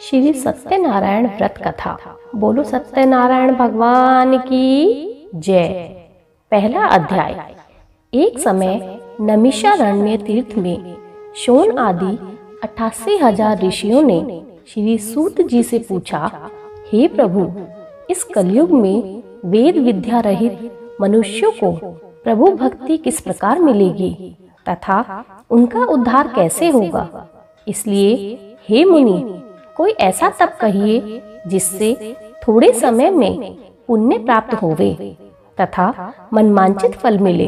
श्री सत्यनारायण व्रत कथा। बोलो सत्यनारायण भगवान की जय। पहला अध्याय। एक समय नमिषारण्य तीर्थ में शौन आदि 88,000 ऋषियों ने श्री सूत जी से पूछा, हे प्रभु, इस कलयुग में वेद विद्या रहित मनुष्यों को प्रभु भक्ति किस प्रकार मिलेगी तथा उनका उद्धार कैसे होगा। इसलिए हे मुनि, कोई ऐसा तप कहिए जिससे थोड़े समय में पुण्य प्राप्त होवे तथा मनमांचित फल मिले।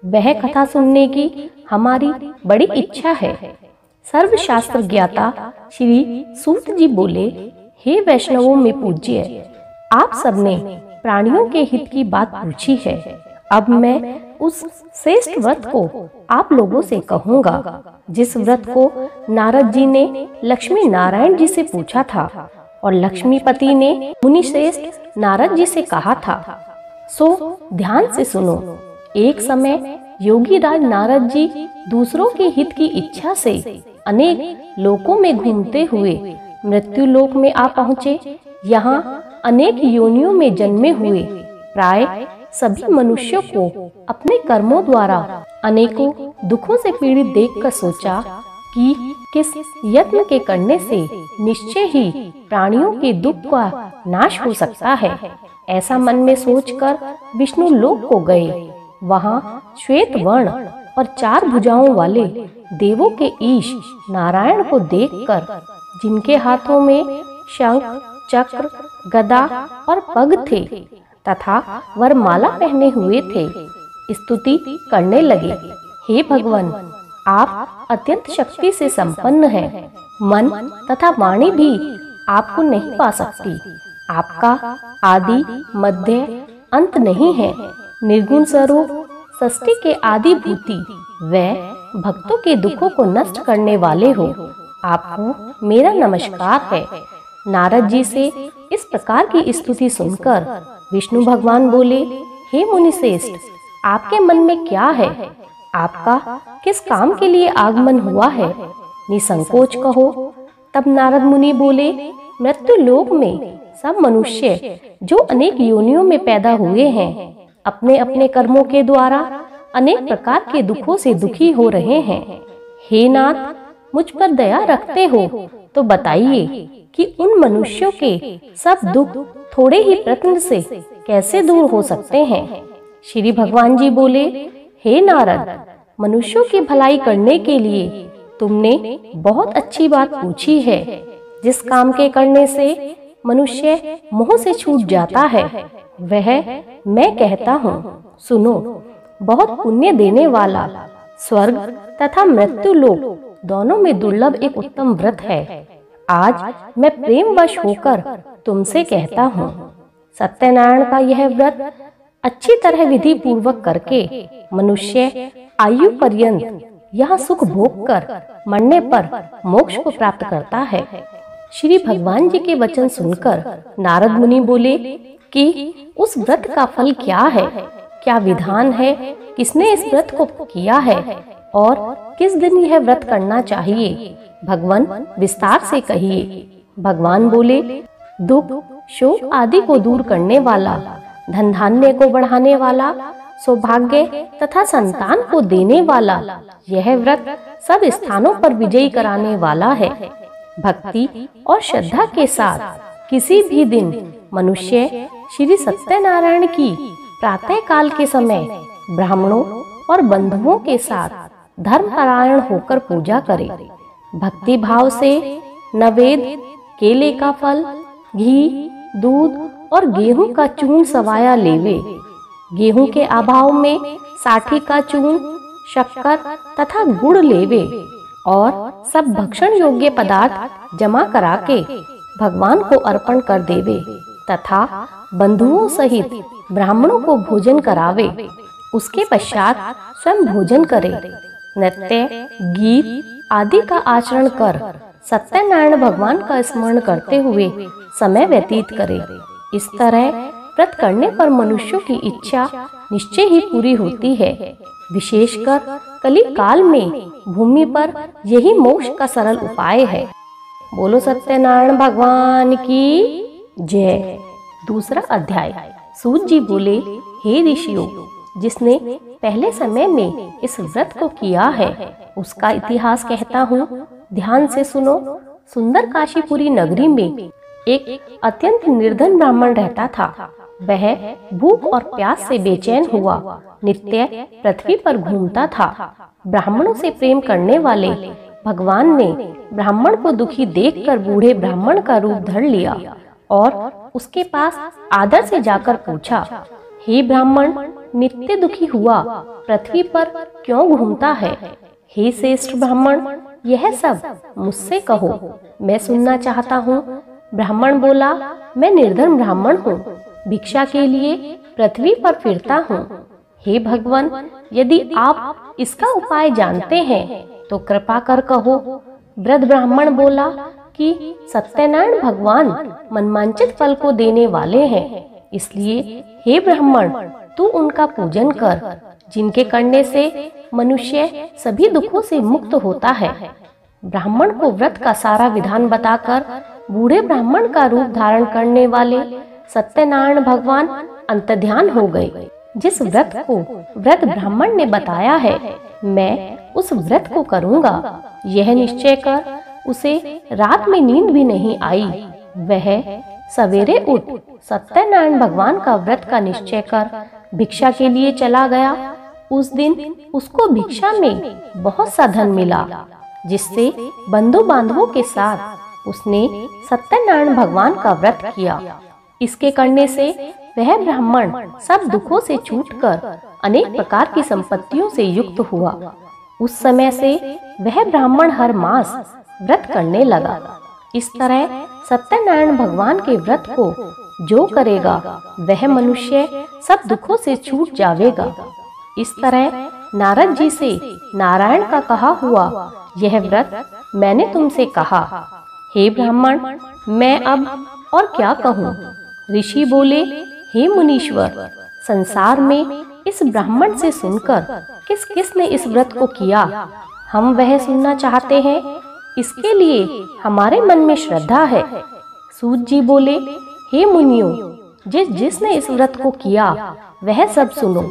वह कथा सुनने की हमारी बड़ी इच्छा है। सर्वशास्त्र ज्ञाता श्री सूत जी बोले, हे वैष्णवों में पूज्य, आप सबने प्राणियों के हित की बात पूछी है। अब मैं उस श्रेष्ठ व्रत को आप लोगों से कहूँगा जिस व्रत को नारद जी ने लक्ष्मी नारायण जी से पूछा था और लक्ष्मीपति ने मुनि श्रेष्ठ नारद जी से कहा था। सो ध्यान से सुनो। एक समय योगी राज नारद जी दूसरों के हित की इच्छा से अनेक लोकों में घूमते हुए मृत्यु लोक में आ पहुँचे। यहाँ अनेक योनियों में जन्मे हुए प्राय सभी मनुष्यों को अपने कर्मों द्वारा अनेकों दुखों से पीड़ित देखकर सोचा कि किस यत्न के करने से निश्चय ही प्राणियों के दुख का नाश हो सकता है। ऐसा मन में सोचकर विष्णु लोक को गए। वहाँ श्वेत वर्ण और 4 भुजाओं वाले देवों के ईश नारायण को देखकर, जिनके हाथों में शंख, चक्र, गदा और पग थे तथा वरमाला पहने हुए थे, स्तुति करने लगे। हे भगवान, आप अत्यंत शक्ति से संपन्न हैं। मन तथा वाणी भी आपको नहीं पा सकती। आपका आदि मध्य अंत नहीं है। निर्गुण स्वरूप सृष्टि के आदि भूति व भक्तों के दुखों को नष्ट करने वाले हो। आपको मेरा नमस्कार है। नारद जी से इस प्रकार की स्तुति सुनकर विष्णु भगवान बोले, हे मुनि श्रेष्ठ, आपके मन में क्या है? आपका किस काम के लिए आगमन हुआ है? निसंकोच कहो। तब नारद मुनि बोले, मृत्यु लोक में सब मनुष्य जो अनेक योनियों में पैदा हुए हैं, अपने अपने कर्मों के द्वारा अनेक प्रकार के दुखों से दुखी हो रहे हैं। हे नाथ, मुझ पर दया रखते हो तो बताइए कि उन मनुष्यों के सब दुख थोड़े ही प्रयत्न से कैसे दूर हो सकते हैं। श्री भगवान जी बोले, हे नारद, मनुष्यों की भलाई करने के लिए तुमने बहुत अच्छी बात पूछी है। जिस काम के करने से मनुष्य मोह से छूट जाता है वह मैं कहता हूँ, सुनो। बहुत पुण्य देने वाला स्वर्ग तथा मृत्यु लोक दोनों में दुर्लभ एक उत्तम व्रत है। आज मैं प्रेमवश होकर तुमसे कहता हूँ। सत्यनारायण का यह व्रत अच्छी तरह विधि पूर्वक करके मनुष्य आयु पर्यंत यहाँ सुख भोग कर मरने पर मोक्ष को प्राप्त करता है। श्री भगवान जी के वचन सुनकर नारद मुनि बोले कि उस व्रत का फल क्या है, क्या विधान है, किसने इस व्रत को किया है और किस दिन यह व्रत करना चाहिए? भगवान विस्तार से कहिए। भगवान बोले, दुख शोक आदि को दूर करने वाला, धन धान्य को बढ़ाने वाला, सौभाग्य तथा संतान को देने वाला यह व्रत सब स्थानों पर विजयी कराने वाला है। भक्ति और श्रद्धा के साथ किसी भी दिन मनुष्य श्री सत्यनारायण की प्रातः काल के समय ब्राह्मणों और बंधुओं के साथ धर्मपरायण होकर पूजा करे। भक्ति भाव से नवेद, केले का फल, घी, दूध और गेहूं का चूर्ण सवाया लेवे। गेहूं के अभाव में साठी का चूर्ण, शक्कर तथा गुड़ लेवे और सब भक्षण योग्य पदार्थ जमा करा के भगवान को अर्पण कर देवे तथा बंधुओं सहित ब्राह्मणों को भोजन करावे। उसके पश्चात स्वयं भोजन करे। नृत्य, गीत आदि का आचरण कर सत्यनारायण भगवान का स्मरण करते हुए समय व्यतीत करे। इस तरह व्रत करने पर मनुष्यों की इच्छा निश्चय ही पूरी होती है। विशेषकर कली काल में भूमि पर यही मोक्ष का सरल उपाय है। बोलो सत्यनारायण भगवान की जय। दूसरा अध्याय। सूत जी बोले, हे ऋषियों, जिसने पहले समय में इस व्रत को किया है उसका इतिहास कहता हूँ, ध्यान से सुनो। सुंदर काशीपुरी नगरी में एक अत्यंत निर्धन ब्राह्मण रहता था। वह भूख और प्यास से बेचैन हुआ नित्य पृथ्वी पर घूमता था। ब्राह्मणों से प्रेम करने वाले भगवान ने ब्राह्मण को दुखी देखकर बूढ़े ब्राह्मण का रूप धर लिया और उसके पास आदर से जाकर पूछा, हे ब्राह्मण, नित्य दुखी हुआ पृथ्वी पर क्यों घूमता है? हे श्रेष्ठ ब्राह्मण, यह सब मुझसे कहो, मैं सुनना चाहता हूँ। ब्राह्मण बोला, मैं निर्धन ब्राह्मण हूँ, भिक्षा के लिए पृथ्वी पर फिरता हूँ। हे भगवान, यदि आप इसका उपाय जानते हैं तो कृपा कर कहो। वृद्ध ब्राह्मण बोला कि सत्यनारायण भगवान मनमांचित फल को देने वाले हैं, इसलिए हे ब्राह्मण, तू उनका पूजन कर, जिनके करने से मनुष्य सभी दुखों से मुक्त होता है। ब्राह्मण को व्रत का सारा विधान बताकर बूढ़े ब्राह्मण का रूप धारण करने वाले सत्यनारायण भगवान अंतर्ध्यान हो गए। जिस व्रत को वृद्ध ब्राह्मण ने बताया है, मैं उस व्रत को करूंगा, यह निश्चय कर उसे रात में नींद भी नहीं आई। वह सवेरे उठ सत्यनारायण भगवान का व्रत का निश्चय कर भिक्षा के लिए चला गया। उस दिन उसको भिक्षा में बहुत सा धन मिला, जिससे बंधु बांधवों के साथ उसने सत्यनारायण भगवान का व्रत किया। इसके करने से वह ब्राह्मण सब दुखों से छूटकर अनेक प्रकार की संपत्तियों से युक्त हुआ। उस समय से वह ब्राह्मण हर मास व्रत करने लगा। इस तरह सत्यनारायण भगवान के व्रत को जो करेगा वह मनुष्य सब दुखों से छूट जाएगा। इस तरह नारद जी से नारायण का कहा हुआ यह व्रत मैंने तुमसे कहा। हे ब्राह्मण, मैं अब और क्या कहूँ? ऋषि बोले, हे मुनीश्वर, संसार में इस ब्राह्मण से सुनकर किस किस ने इस व्रत को किया, हम वह सुनना चाहते हैं। इसके लिए हमारे मन में श्रद्धा है। सूत जी बोले, हे मुनियों, जिसने इस व्रत को किया वह सब सुनो।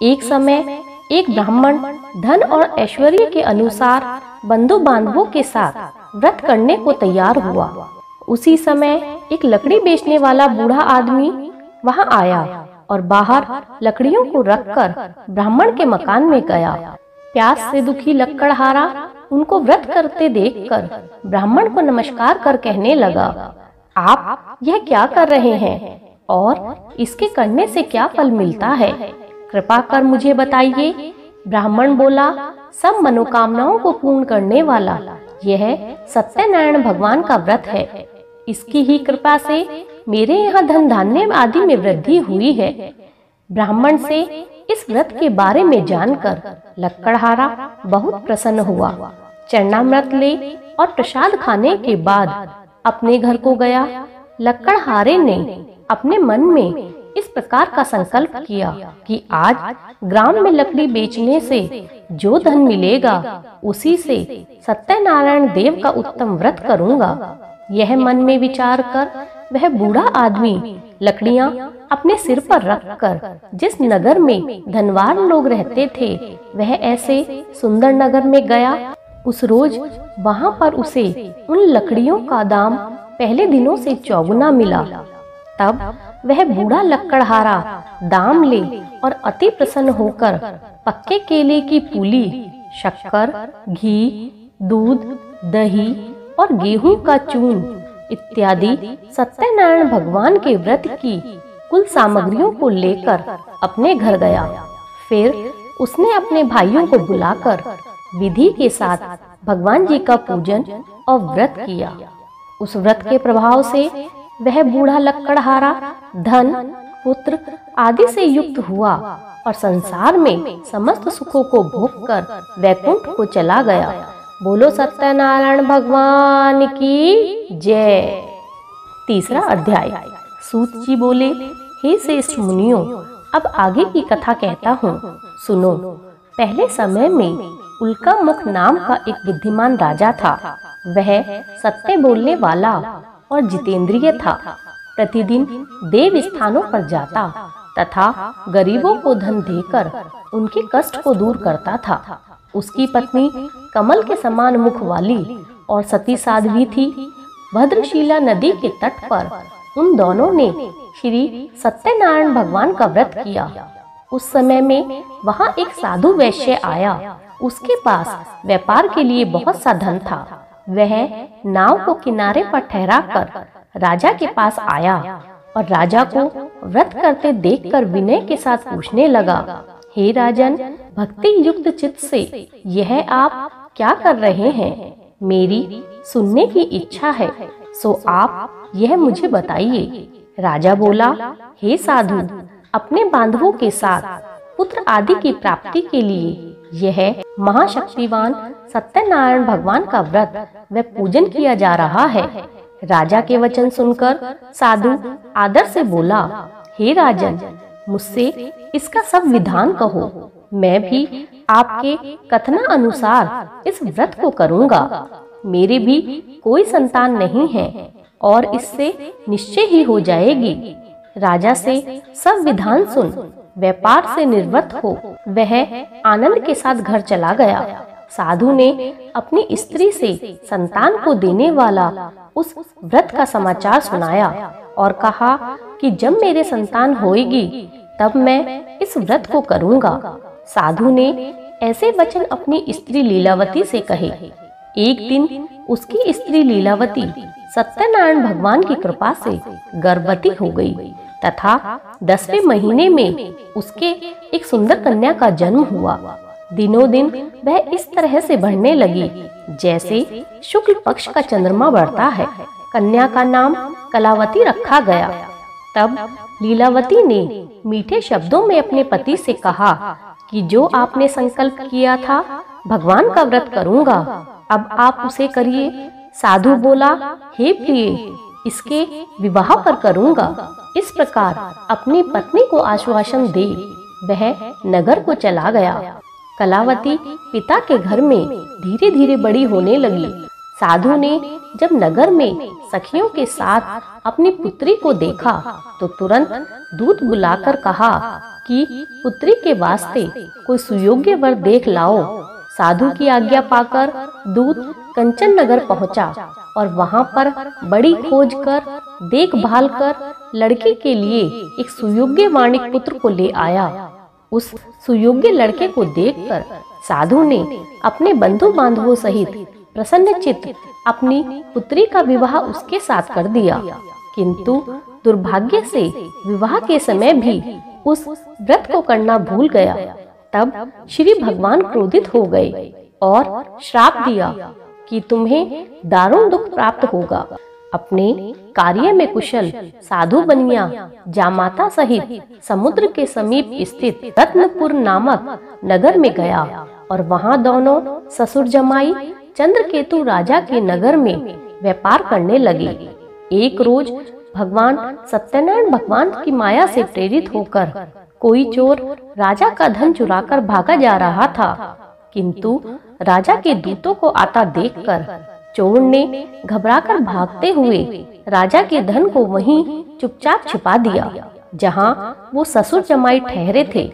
एक समय एक ब्राह्मण धन और ऐश्वर्य के अनुसार बंधु बांधवों के साथ व्रत करने को तैयार हुआ। उसी समय एक लकड़ी बेचने वाला बूढ़ा आदमी वहां आया और बाहर लकड़ियों को रखकर ब्राह्मण के मकान में गया। प्यास से दुखी लकड़हारा उनको व्रत करते देखकर ब्राह्मण को नमस्कार कर कहने लगा, आप यह क्या कर रहे हैं और इसके करने से क्या फल मिलता है? कृपा कर मुझे बताइए। ब्राह्मण बोला, सब मनोकामनाओं को पूर्ण करने वाला यह सत्यनारायण भगवान का व्रत है। इसकी ही कृपा से मेरे यहाँ धन धान्य आदि में वृद्धि हुई है। ब्राह्मण से इस व्रत के बारे में जानकर लकड़हारा बहुत प्रसन्न हुआ। चरणामृत ले और प्रसाद खाने के बाद अपने घर को गया। लकड़हारे ने अपने मन में इस प्रकार का संकल्प किया कि आज ग्राम में लकड़ी बेचने से जो धन मिलेगा उसी से सत्यनारायण देव का उत्तम व्रत करूंगा। यह मन में विचार कर वह बूढ़ा आदमी लकड़ियां अपने सिर पर रखकर जिस नगर में धनवान लोग रहते थे वह ऐसे सुंदर नगर में गया। उस रोज वहां पर उसे उन लकड़ियों का दाम पहले दिनों से चौगुना मिला। तब वह बूढ़ा लकड़हारा दाम ले और अति प्रसन्न होकर पक्के केले की पूली, शक्कर, घी, दूध, दही और गेहूं का चून इत्यादि सत्यनारायण भगवान के व्रत की कुल सामग्रियों को लेकर अपने घर गया। फिर उसने अपने भाइयों को बुलाकर विधि के साथ भगवान जी का पूजन और व्रत किया। उस व्रत के प्रभाव से वह बूढ़ा लकड़हारा धन, पुत्र आदि से युक्त हुआ और संसार में समस्त सुखों को भोगकर वैकुंठ को चला गया। बोलो सत्यनारायण भगवान की जय। तीसरा अध्याय। सूत जी बोले, हे श्रेष्ठ मुनियों, अब आगे की कथा कहता हूँ, सुनो। पहले समय में उल्का मुख नाम का एक बुद्धिमान राजा था। वह सत्य बोलने वाला और जितेंद्रिय था। प्रतिदिन देव स्थानों पर जाता तथा गरीबों को धन देकर उनके कष्ट को दूर करता था। उसकी पत्नी कमल के समान मुख वाली और सती साध्वी थी। भद्रशिला नदी के तट पर उन दोनों ने श्री सत्यनारायण भगवान का व्रत किया। उस समय में वहाँ एक साधु वैश्य आया। उसके पास व्यापार के लिए बहुत सा धन था। वह नाव को किनारे पर ठहराकर राजा के पास आया और राजा को व्रत करते देखकर विनय के साथ पूछने लगा, हे राजन, भक्ति युक्त चित्त से यह आप क्या कर रहे हैं? मेरी सुनने की इच्छा है, सो आप यह मुझे बताइए। राजा बोला, हे साधु, अपने बांधवों के साथ पुत्र आदि की प्राप्ति के लिए यह महाशक्तिवान सत्यनारायण भगवान का व्रत व पूजन किया जा रहा है। राजा के वचन सुनकर साधु आदर से बोला, हे राजन, मुझसे इसका सब विधान कहो। मैं भी आपके कथना अनुसार इस व्रत को करूंगा। मेरे भी कोई संतान नहीं है और इससे निश्चय ही हो जाएगी। राजा से सब विधान सुन व्यापार से निवृत्त हो वह आनंद के साथ घर चला गया। साधु ने अपनी स्त्री से संतान को देने वाला उस व्रत का समाचार सुनाया और कहा कि जब मेरे संतान होएगी तब मैं इस व्रत को करूंगा। साधु ने ऐसे वचन अपनी स्त्री लीलावती से कहे। एक दिन उसकी स्त्री लीलावती सत्यनारायण भगवान की कृपा से गर्भवती हो गई तथा 10वें महीने में उसके एक सुंदर कन्या का जन्म हुआ। दिनों दिन वह इस तरह से बढ़ने लगी जैसे शुक्ल पक्ष का चंद्रमा बढ़ता है। कन्या का नाम कलावती रखा गया। तब लीलावती ने मीठे शब्दों में अपने पति से कहा कि जो आपने संकल्प किया था भगवान का व्रत करूंगा, अब आप उसे करिए। साधु बोला, हे प्रिय, इसके विवाह पर करूंगा। इस प्रकार अपनी पत्नी को आश्वासन दे वह नगर को चला गया। कलावती पिता के घर में धीरे धीरे बड़ी होने लगी। साधु ने जब नगर में सखियों के साथ अपनी पुत्री को देखा तो तुरंत दूत बुलाकर कहा कि पुत्री के वास्ते कोई सुयोग्य वर देख लाओ। साधु की आज्ञा पाकर दूत कंचन नगर पहुंचा और वहां पर बड़ी खोज कर देखभाल कर लड़के के लिए एक सुयोग्य वाणिक पुत्र को ले आया। उस सुयोग्य लड़के को देखकर साधु ने अपने बंधु बांधवों सहित प्रसन्नचित्त अपनी पुत्री का विवाह उसके साथ कर दिया। किंतु दुर्भाग्य से विवाह के समय भी उस व्रत को करना भूल गया। तब श्री भगवान क्रोधित हो गए और श्राप दिया कि तुम्हें दारुण दुख प्राप्त होगा। अपने कार्य में कुशल साधु बनिया जामाता सहित समुद्र के समीप स्थित रत्नपुर नामक नगर में गया और वहां दोनों ससुर जमाई चंद्रकेतु राजा के नगर में व्यापार करने लगे। एक रोज भगवान सत्यनारायण भगवान की माया से प्रेरित होकर कोई चोर राजा का धन चुराकर भागा जा रहा था, किंतु राजा के दूतों को आता देखकर चोर ने घबराकर भागते हुए राजा के धन को वहीं चुपचाप छिपा दिया जहां वो ससुर जमाई ठहरे थे।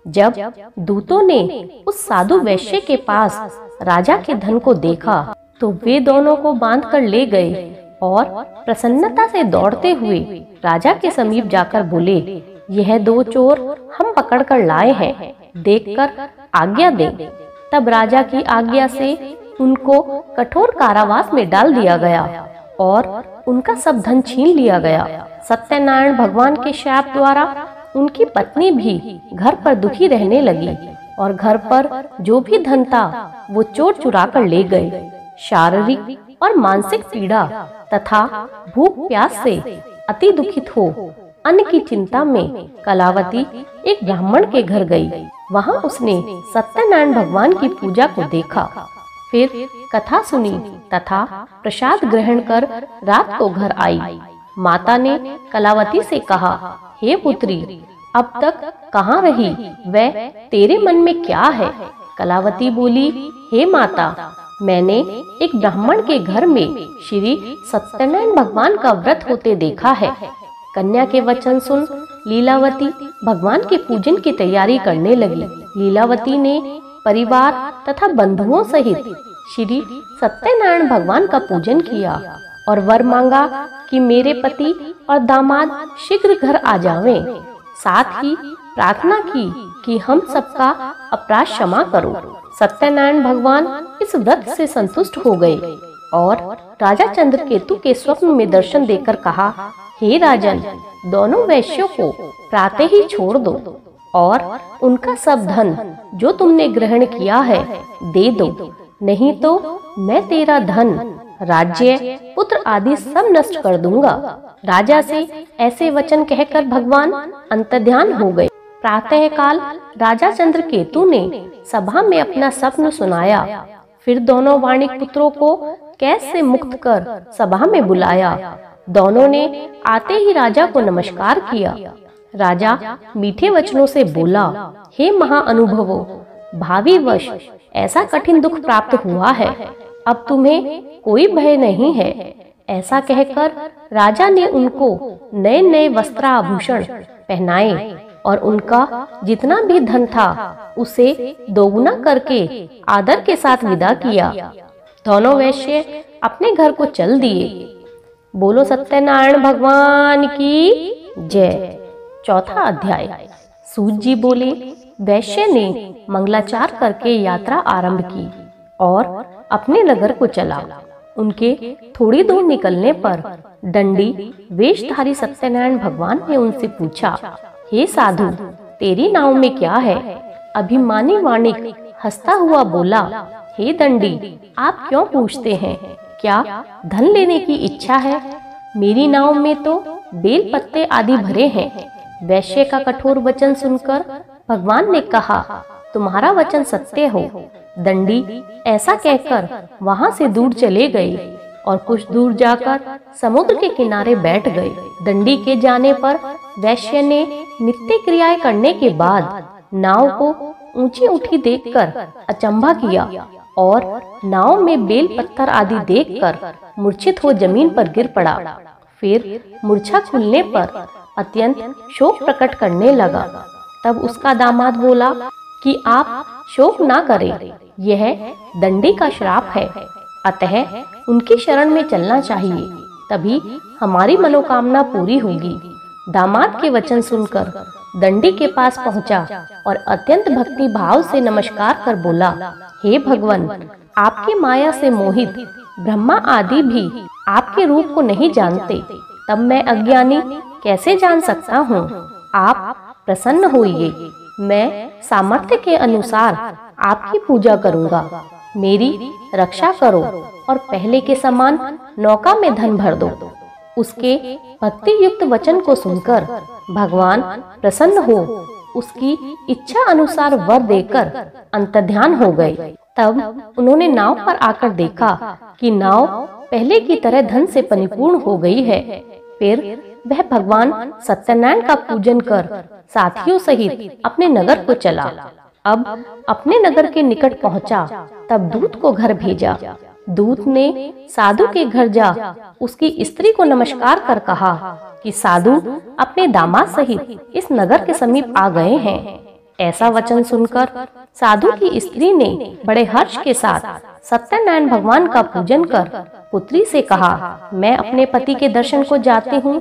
जब दूतों ने उस साधु वैश्य के पास राजा के धन को देखा तो वे दोनों को बांधकर ले गए और प्रसन्नता से दौड़ते हुए राजा के समीप जाकर बोले, यह दो चोर हम पकड़कर लाए हैं, देखकर आज्ञा दे। तब राजा की आज्ञा से उनको कठोर कारावास में डाल दिया गया और उनका सब धन छीन लिया गया। सत्यनारायण भगवान के शाप द्वारा उनकी पत्नी भी घर पर दुखी रहने लगी और घर पर जो भी धन था वो चोर चुरा कर ले गए। शारीरिक और मानसिक पीड़ा तथा भूख प्यास से अति दुखित हो अन्न की चिंता में कलावती एक ब्राह्मण के घर गई। वहां उसने सत्यनारायण भगवान की पूजा को देखा, फिर कथा सुनी तथा प्रसाद ग्रहण कर रात को घर आई। माता ने कलावती से कहा, हे पुत्री, अब तक कहाँ रही? वह तेरे मन में क्या है? कलावती बोली, हे माता, मैंने एक ब्राह्मण के घर में श्री सत्यनारायण भगवान का व्रत होते देखा है। कन्या के वचन सुन लीलावती भगवान के पूजन की तैयारी करने लगी। लीलावती ने परिवार तथा बंधुओं सहित श्री सत्यनारायण भगवान का पूजन किया और वर मांगा कि मेरे पति और दामाद शीघ्र घर आ जावें। साथ ही प्रार्थना की कि हम सबका अपराध क्षमा करो। सत्यनारायण भगवान इस व्रत से संतुष्ट हो गए और राजा चंद्रकेतु के स्वप्न में दर्शन देकर कहा, हे राजन, दोनों वैश्यों को प्रातः ही छोड़ दो और उनका सब धन जो तुमने ग्रहण किया है दे दो, नहीं तो मैं तेरा धन, राज्य, पुत्र आदि सब नष्ट कर दूंगा। राजा से ऐसे वचन कहकर भगवान अंतर्ध्यान हो गए। प्रातः काल राजा चंद्रकेतु ने सभा में अपना स्वप्न सुनाया। फिर दोनों वाणिक पुत्रों को कैद से मुक्त कर सभा में बुलाया। दोनों ने आते ही राजा को नमस्कार किया। राजा मीठे वचनों से बोला, हे महाअनुभवो, भावी वश ऐसा कठिन दुख प्राप्त हुआ है, अब तुम्हें कोई भय नहीं है। ऐसा कहकर राजा ने उनको नए नए वस्त्राभूषण पहनाए और उनका जितना भी धन था उसे दोगुना करके आदर के साथ विदा किया। दोनों वैश्य अपने घर को चल दिए। बोलो सत्यनारायण भगवान की जय। चौथा अध्याय। सूत जी बोले, वैश्य ने मंगलाचार करके यात्रा आरंभ की और अपने नगर को चला। उनके थोड़ी दूर निकलने पर दंडी वेशधारी सत्यनारायण भगवान ने उनसे पूछा, हे साधु, तेरी नाव में क्या है? अभिमानी वाणिक हंसता हुआ बोला, हे दंडी, आप क्यों पूछते हैं? क्या धन लेने की इच्छा है? मेरी नाव में तो बेल पत्ते आदि भरे हैं। वैश्य का कठोर वचन सुनकर भगवान ने कहा, तुम्हारा वचन सत्य हो। दंडी ऐसा कहकर वहां से दूर चले गए और कुछ दूर जाकर समुद्र के किनारे बैठ गए। दंडी के जाने पर वैश्य ने नित्य क्रियाएं करने के बाद नाव को ऊंची उठी देखकर अचंभा किया और नाव में बेल पत्थर आदि देखकर मूर्छित हो जमीन पर गिर पड़ा। फिर मूर्छा खुलने पर अत्यंत शोक प्रकट करने लगा। तब उसका दामाद बोला कि आप शोक ना करें, यह दंडी का श्राप है, अतः उनकी शरण में चलना चाहिए, तभी हमारी मनोकामना पूरी होगी। दामाद के वचन सुनकर दंडी के पास पहुंचा और अत्यंत भक्ति भाव से नमस्कार कर बोला, हे भगवान, आपकी माया से मोहित ब्रह्मा आदि भी आपके रूप को नहीं जानते, तब मैं अज्ञानी कैसे जान सकता हूँ? आप प्रसन्न होइए, मैं सामर्थ्य के अनुसार आपकी पूजा करूँगा। मेरी रक्षा करो और पहले के समान नौका में धन भर दो। उसके भक्ति युक्त वचन को सुनकर भगवान प्रसन्न हो उसकी इच्छा अनुसार वर देकर अंतर्ध्यान हो गए। तब उन्होंने नाव पर आकर देखा कि नाव पहले की तरह धन से परिपूर्ण हो गई है। फिर वह भगवान सत्यनारायण का पूजन कर साथियों सहित अपने नगर को चला। अब अपने नगर के निकट पहुंचा, तब दूत को घर भेजा। दूत ने साधु के घर जा उसकी स्त्री को नमस्कार कर कहा कि साधु अपने दामाद सहित इस नगर के समीप आ गए हैं। ऐसा वचन सुनकर साधु की स्त्री ने बड़े हर्ष के साथ सत्यनारायण भगवान का पूजन कर पुत्री से कहा, मैं अपने पति के दर्शन को जाती हूँ,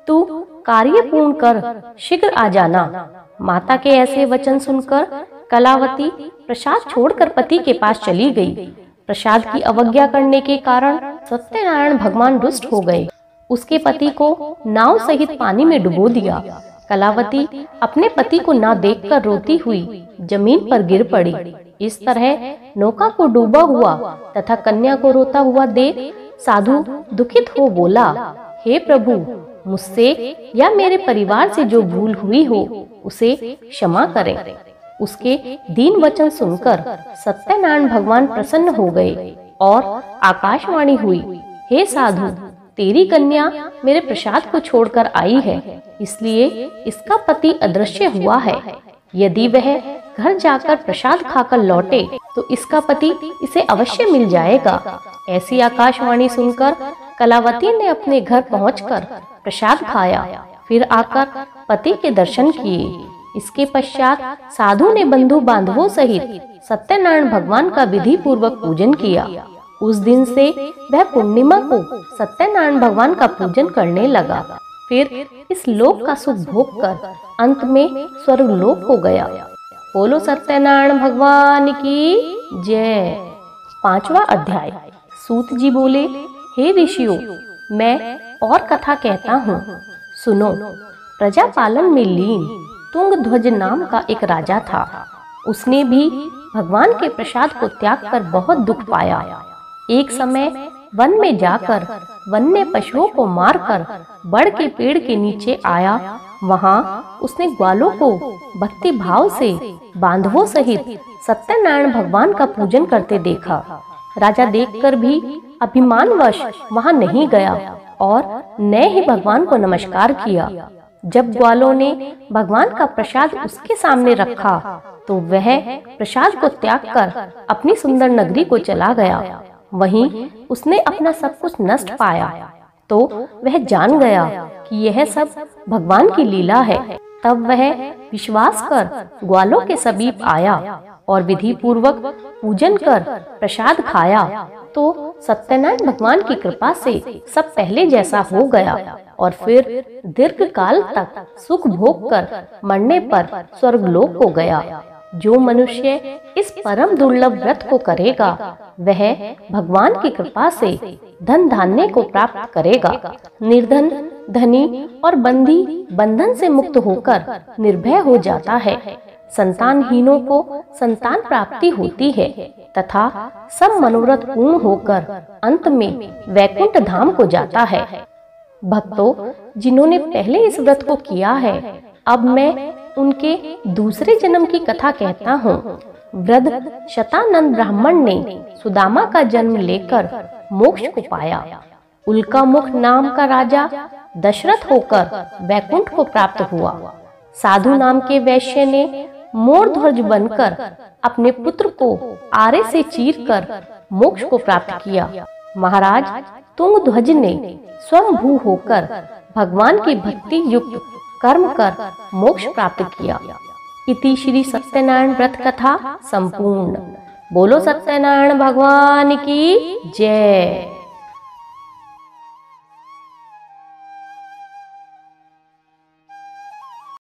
तू कार्य पूर्ण कर शीघ्र आ जाना। माता के ऐसे वचन सुनकर कलावती प्रसाद छोड़कर पति के पास चली गई। प्रसाद की अवज्ञा करने के कारण सत्यनारायण भगवान रुष्ट हो गए। उसके पति को नाव सहित पानी में डुबो दिया। कलावती अपने पति को ना देखकर रोती हुई जमीन पर गिर पड़ी। इस तरह नौका को डूबा हुआ तथा कन्या को रोता हुआ देख साधु दुखित हो बोला, हे प्रभु, मुझसे या मेरे परिवार से जो भूल हुई हो उसे क्षमा करें। उसके दीन वचन सुनकर सत्यनारायण भगवान प्रसन्न हो गए और आकाशवाणी हुई, हे साधु, तेरी कन्या मेरे प्रसाद को छोड़कर आई है, इसलिए इसका पति अदृश्य हुआ है। यदि वह घर जाकर प्रसाद खाकर लौटे तो इसका पति इसे अवश्य मिल जाएगा। ऐसी आकाशवाणी सुनकर कलावती ने अपने घर पहुंचकर प्रसाद खाया, फिर आकर पति के दर्शन किए। इसके पश्चात साधु ने बंधु बांधवों सहित सत्यनारायण भगवान का विधि पूर्वक पूजन किया। उस दिन से वह पूर्णिमा को सत्यनारायण भगवान का पूजन करने लगा। फिर इस लोक का सुख भोग कर अंत में स्वर्गलोक को गया। बोलो सत्यनारायण भगवान की जय। 5वां अध्याय। सूत जी बोले, हे ऋषियों, मैं और कथा कहता हूँ, सुनो। प्रजापालन में लीन तुंगध्वज नाम का एक राजा था। उसने भी भगवान के प्रसाद को त्याग कर बहुत दुख पाया। एक समय वन में जाकर वन्य पशुओं को मारकर बड़ के पेड़ के नीचे आया। वहां उसने ग्वालों को भक्ति भाव से बांधवों सहित सत्यनारायण भगवान का पूजन करते देखा। राजा देखकर भी अभिमानवश वहां नहीं गया और न ही भगवान को नमस्कार किया। जब ग्वालों ने भगवान का प्रसाद उसके सामने रखा तो वह प्रसाद को त्याग कर अपनी सुंदर नगरी को चला गया। वहीं उसने अपना सब कुछ नष्ट पाया तो वह जान गया कि यह सब भगवान की लीला है। तब वह विश्वास कर ग्वालों के समीप आया और विधि पूर्वक पूजन कर प्रसाद खाया तो सत्यनारायण भगवान की कृपा से सब पहले जैसा हो गया और फिर दीर्घ काल तक सुख भोग कर मरने पर स्वर्गलोक को गया। जो मनुष्य इस परम दुर्लभ व्रत को करेगा वह भगवान की कृपा से धन धान्य को प्राप्त करेगा। निर्धन धनी और बंदी बंधन से मुक्त होकर निर्भय हो जाता है। संतानहीनों को संतान प्राप्ति होती है तथा सब मनोरथ पूर्ण होकर अंत में वैकुंठ धाम को जाता है। भक्तों, जिन्होंने पहले इस व्रत को किया है, अब मैं उनके दूसरे जन्म की कथा कहता हूँ। वृद्ध शतानंद ब्राह्मण ने सुदामा का जन्म लेकर मोक्ष को पाया। उल्कामुख नाम का राजा दशरथ होकर वैकुंठ को प्राप्त हुआ। साधु नाम के वैश्य ने मोर ध्वज बनकर अपने पुत्र को आरे से चीरकर मोक्ष को प्राप्त किया। महाराज तुंगध्वज ने स्वयंभू होकर भगवान की भक्ति युक्त कर्म कर मोक्ष प्राप्त किया। इति श्री सत्यनारायण व्रत कथा संपूर्ण। बोलो सत्यनारायण भगवान की जय।